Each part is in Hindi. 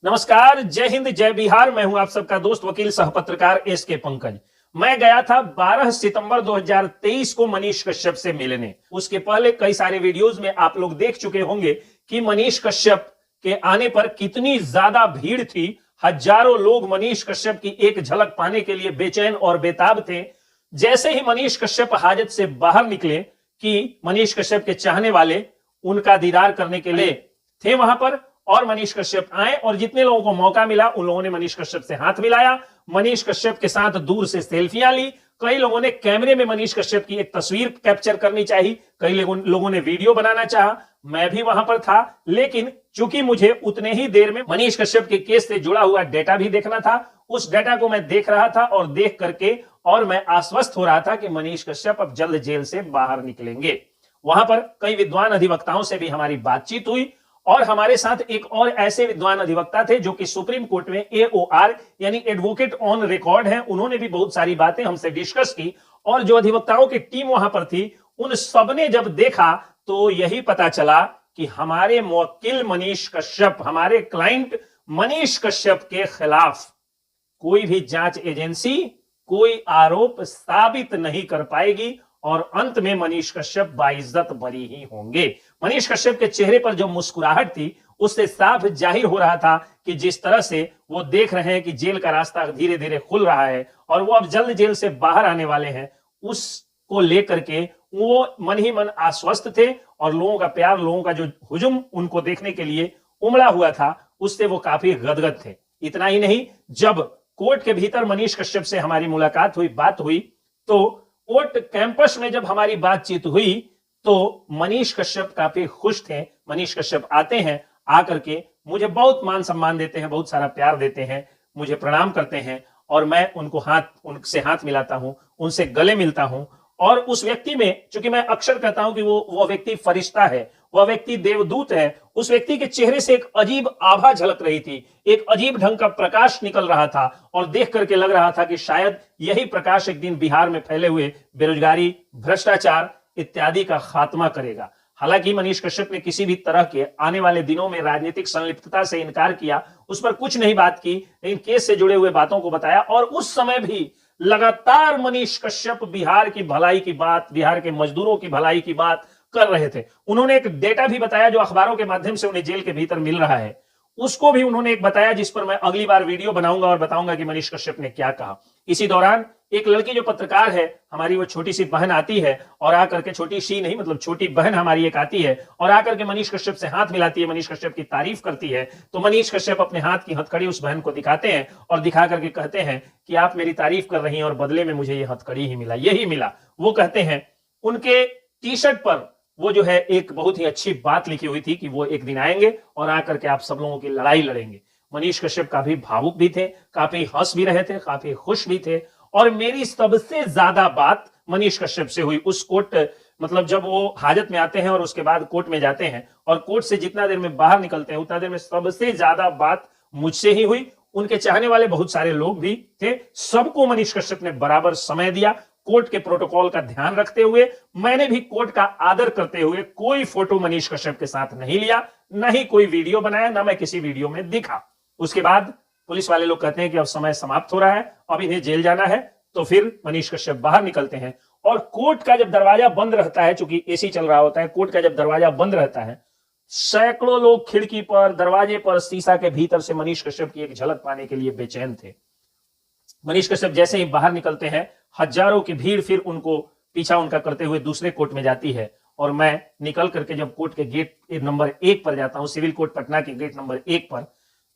नमस्कार, जय हिंद, जय बिहार। मैं हूं आप सबका दोस्त वकील सह पत्रकार एस के पंकज। मैं गया था 12 सितंबर 2023 को मनीष कश्यप से मिलने। उसके पहले कई सारे वीडियोस में आप लोग देख चुके होंगे कि मनीष कश्यप के आने पर कितनी ज्यादा भीड़ थी। हजारों लोग मनीष कश्यप की एक झलक पाने के लिए बेचैन और बेताब थे। जैसे ही मनीष कश्यप हाजत से बाहर निकले कि मनीष कश्यप के चाहने वाले उनका दीदार करने के लिए थे वहां पर, और मनीष कश्यप आए और जितने लोगों को मौका मिला उन लोगों ने मनीष कश्यप से हाथ मिलाया, मनीष कश्यप के साथ दूर से सेल्फियां ली। कई लोगों ने कैमरे में मनीष कश्यप की एक तस्वीर कैप्चर करनी चाहिए, कई लोगों ने वीडियो बनाना चाहा। मैं भी वहां पर था, लेकिन चूंकि मुझे उतने ही देर में मनीष कश्यप के केस से जुड़ा हुआ डेटा भी देखना था, उस डेटा को मैं देख रहा था और देख करके और मैं आश्वस्त हो रहा था कि मनीष कश्यप अब जल्द जेल से बाहर निकलेंगे। वहां पर कई विद्वान अधिवक्ताओं से भी हमारी बातचीत हुई और हमारे साथ एक और ऐसे विद्वान अधिवक्ता थे जो कि सुप्रीम कोर्ट में एओआर यानी एडवोकेट ऑन रिकॉर्ड हैं। उन्होंने भी बहुत सारी बातें हमसे डिस्कस की और जो अधिवक्ताओं की टीम वहां पर थी उन सबने जब देखा तो यही पता चला कि हमारे मुवक्किल मनीष कश्यप, हमारे क्लाइंट मनीष कश्यप के खिलाफ कोई भी जांच एजेंसी कोई आरोप साबित नहीं कर पाएगी और अंत में मनीष कश्यप बाइज्जत बरी ही होंगे। मनीष कश्यप के चेहरे पर जो मुस्कुराहट थी उससे साफ जाहिर हो रहा था कि जिस तरह से वो देख रहे हैं कि जेल का रास्ता धीरे धीरे खुल रहा है और वो अब जल्द जेल से बाहर आने वाले हैं, उसको लेकर के वो मन ही मन आश्वस्त थे और लोगों का प्यार, लोगों का जो हुजूम उनको देखने के लिए उमड़ा हुआ था, उससे वो काफी गदगद थे। इतना ही नहीं, जब कोर्ट के भीतर मनीष कश्यप से हमारी मुलाकात हुई, बात हुई, तो कोर्ट कैंपस में जब हमारी बातचीत हुई तो मनीष कश्यप काफी खुश थे। मनीष कश्यप आते हैं, आकर के मुझे बहुत मान सम्मान देते हैं, बहुत सारा प्यार देते हैं, मुझे प्रणाम करते हैं और मैं उनसे हाथ मिलाता हूं, उनसे गले मिलता हूं। और उस व्यक्ति में, चूंकि मैं अक्सर कहता हूं कि वो व्यक्ति फरिश्ता है, वह व्यक्ति देवदूत है, उस व्यक्ति के चेहरे से एक अजीब आभा झलक रही थी, एक अजीब ढंग का प्रकाश निकल रहा था और देख करके लग रहा था कि शायद यही प्रकाश एक दिन बिहार में फैले हुए बेरोजगारी, भ्रष्टाचार इत्यादि का खात्मा करेगा। हालांकि मनीष कश्यप ने किसी भी तरह के आने वाले दिनों में राजनीतिक संलिप्तता से इनकार किया, उस पर कुछ नहीं बात की, लेकिन केस से जुड़े हुए बातों को बताया। और उस समय भी लगातार मनीष कश्यप बिहार की भलाई की बात, बिहार के मजदूरों की भलाई की बात कर रहे थे। उन्होंने एक डेटा भी बताया जो अखबारों के माध्यम से उन्हें जेल के भीतर मिल रहा है, उसको भी उन्होंने एक बताया, जिस पर मैं अगली बार वीडियो बनाऊंगा और बताऊंगा कि मनीष कश्यप ने क्या कहा। इसी दौरान एक लड़की जो पत्रकार है हमारी, वो छोटी सी बहन आती है और आकर के, छोटी सी नहीं मतलब छोटी बहन हमारी एक आती है और आकर के मनीष कश्यप से हाथ मिलाती है, मनीष कश्यप की तारीफ करती है। तो मनीष कश्यप अपने हाथ की हथकड़ी उस बहन को दिखाते हैं और दिखा करके कहते हैं कि आप मेरी तारीफ कर रही हैं और बदले में मुझे ये हथकड़ी ही मिला, यही मिला। वो कहते हैं उनके टी शर्ट पर वो जो है एक बहुत ही अच्छी बात लिखी हुई थी कि वो एक दिन आएंगे और आकर के आप सब लोगों की लड़ाई लड़ेंगे। मनीष कश्यप काफी भावुक भी थे, काफी हंस भी रहे थे, काफी खुश भी थे। और मेरी सबसे ज्यादा बात मनीष कश्यप से हुई उस कोर्ट, मतलब जब वो हाजत में आते हैं और उसके बाद कोर्ट में जाते हैं और कोर्ट से जितना देर में बाहर निकलते हैं उतना देर में सबसे ज्यादा बात मुझसे ही हुई। उनके चाहने वाले बहुत सारे लोग भी थे, सबको मनीष कश्यप ने बराबर समय दिया। कोर्ट के प्रोटोकॉल का ध्यान रखते हुए, मैंने भी कोर्ट का आदर करते हुए कोई फोटो मनीष कश्यप के साथ नहीं लिया, न ही कोई वीडियो बनाया, न मैं किसी वीडियो में दिखा। उसके बाद पुलिस वाले लोग कहते हैं कि अब समय समाप्त हो रहा है, अब इन्हें जेल जाना है। तो फिर मनीष कश्यप बाहर निकलते हैं और कोर्ट का जब दरवाजा बंद रहता है, चूंकि एसी चल रहा होता है, कोर्ट का जब दरवाजा बंद रहता है, सैकड़ों लोग खिड़की पर, दरवाजे पर, शीशा के भीतर से मनीष कश्यप की एक झलक पाने के लिए बेचैन थे। मनीष कश्यप जैसे ही बाहर निकलते हैं, हजारों की भीड़ फिर उनको पीछा उनका करते हुए दूसरे कोर्ट में जाती है और मैं निकल करके जब कोर्ट के गेट नंबर 1 पर जाता हूं, सिविल कोर्ट पटना के गेट नंबर 1 पर,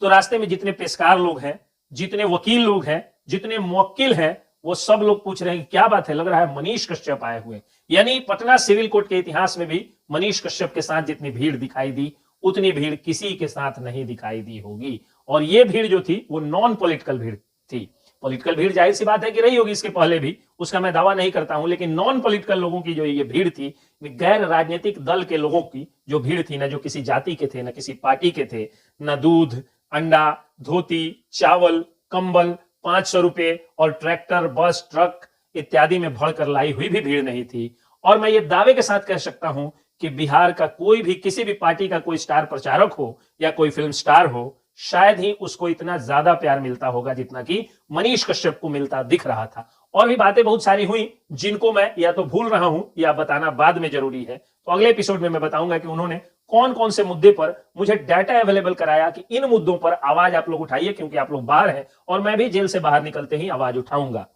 तो रास्ते में जितने पेशकार लोग हैं, जितने वकील लोग हैं, जितने मुवक्किल हैं, वो सब लोग पूछ रहे हैं कि क्या बात है, लग रहा है मनीष कश्यप आए हुए। यानी पटना सिविल कोर्ट के इतिहास में भी मनीष कश्यप के साथ जितनी भीड़ दिखाई दी, उतनी भीड़ किसी के साथ नहीं दिखाई दी होगी। और ये भीड़ जो थी वो नॉन पॉलिटिकल भीड़ थी। पॉलिटिकल भीड़ जाहिर सी बात है कि रही होगी इसके पहले भी, उसका मैं दावा नहीं करता हूं, लेकिन नॉन पॉलिटिकल लोगों की जो ये भीड़ थी, गैर राजनीतिक दल के लोगों की जो भीड़ थी, ना जो किसी जाति के थे, ना किसी पार्टी के थे, ना दूध, अंडा, धोती, चावल, कंबल, 500 रुपए और ट्रैक्टर, बस, ट्रक इत्यादि में भरकर लाई हुई भी भीड़ नहीं थी। और मैं ये दावे के साथ कह सकता हूं कि बिहार का कोई भी, किसी भी पार्टी का कोई स्टार प्रचारक हो या कोई फिल्म स्टार हो, शायद ही उसको इतना ज्यादा प्यार मिलता होगा जितना कि मनीष कश्यप को मिलता दिख रहा था। और भी बातें बहुत सारी हुई जिनको मैं या तो भूल रहा हूं या बताना बाद में जरूरी है। तो अगले एपिसोड में मैं बताऊंगा कि उन्होंने कौन कौन से मुद्दे पर मुझे डाटा अवेलेबल कराया कि इन मुद्दों पर आवाज आप लोग उठाइए, क्योंकि आप लोग बाहर हैं और मैं भी जेल से बाहर निकलते ही आवाज उठाऊंगा।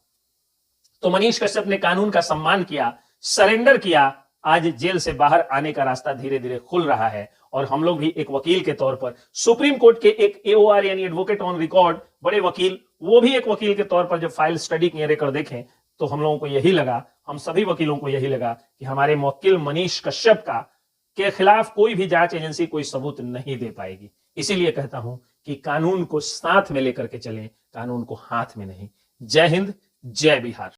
तो मनीष कश्यप ने कानून का सम्मान किया, सरेंडर किया। आज जेल से बाहर आने का रास्ता धीरे धीरे खुल रहा है और हम लोग भी एक वकील के तौर पर, सुप्रीम कोर्ट के एक एओआर यानी एडवोकेट ऑन रिकॉर्ड बड़े वकील, वो भी एक वकील के तौर पर जब फाइल स्टडी किए, रिकॉर्ड देखें, तो हम लोगों को यही लगा, हम सभी वकीलों को यही लगा कि हमारे मुवक्किल मनीष कश्यप का के खिलाफ कोई भी जांच एजेंसी कोई सबूत नहीं दे पाएगी। इसीलिए कहता हूं कि कानून को साथ में लेकर के चलें, कानून को हाथ में नहीं। जय हिंद, जय बिहार।